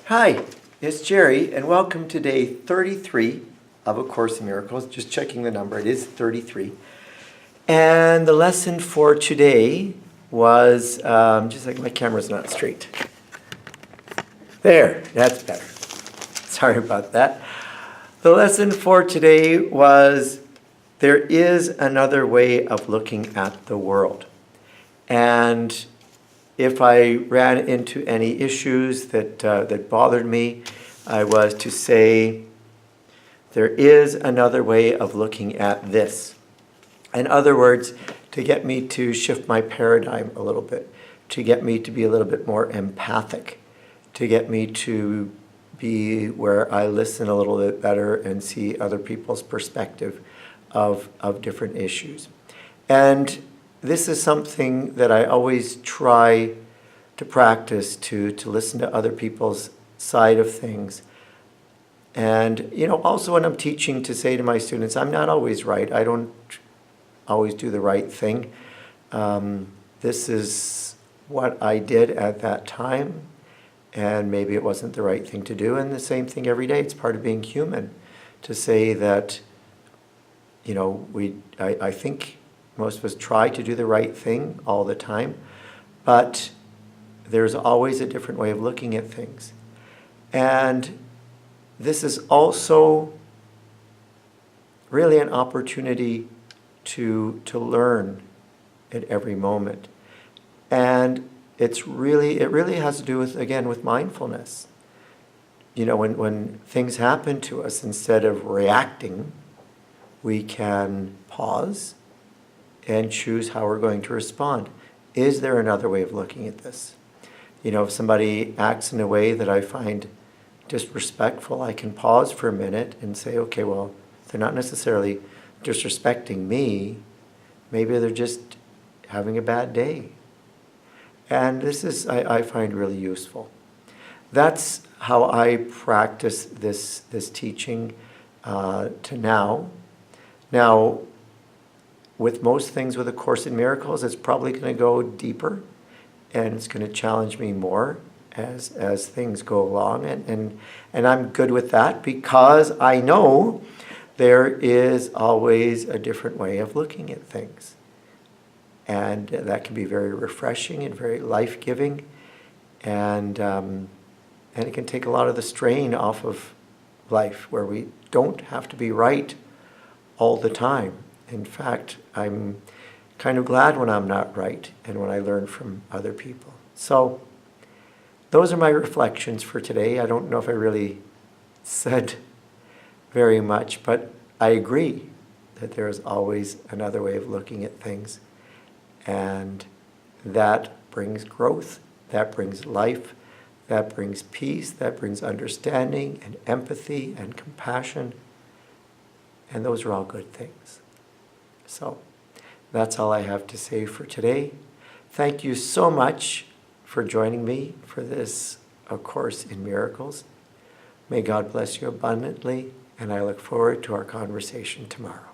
Hi, it's Gerry, and welcome to day 33 of A Course in Miracles. Just checking the number, it is 33. And the lesson for today was, just like my camera's not straight. There, that's better. Sorry about that. The lesson for today was, there is another way of looking at the world. And if I ran into any issues that bothered me, I was to say, there is another way of looking at this. In other words, to get me to shift my paradigm a little bit, to get me to be a little bit more empathic, to get me to be where I listen a little bit better and see other people's perspective of different issues. And this is something that I always try to practice, to listen to other people's side of things. And, also when I'm teaching, to say to my students, I'm not always right. I don't always do the right thing. This is what I did at that time, and maybe it wasn't the right thing to do. And the same thing every day. It's part of being human, to say that, I think most of us try to do the right thing all the time, but there's always a different way of looking at things. And this is also really an opportunity to learn at every moment. And it really has to do with, again, with mindfulness. When things happen to us, instead of reacting, we can pause and choose how we're going to respond. Is there another way of looking at this? If somebody acts in a way that I find disrespectful, I can pause for a minute and say, okay, well, they're not necessarily disrespecting me. Maybe they're just having a bad day. And this is, I find, really useful. That's how I practice this teaching to now. Now, with most things with A Course in Miracles, it's probably going to go deeper, and it's going to challenge me more as things go along. And I'm good with that, because I know there is always a different way of looking at things. And that can be very refreshing and very life-giving. And it can take a lot of the strain off of life, where we don't have to be right all the time. In fact, I'm kind of glad when I'm not right and when I learn from other people. So those are my reflections for today. I don't know if I really said very much, but I agree that there is always another way of looking at things. And that brings growth, that brings life, that brings peace, that brings understanding and empathy and compassion. And those are all good things. So that's all I have to say for today. Thank you so much for joining me for this A Course in Miracles. May God bless you abundantly, and I look forward to our conversation tomorrow.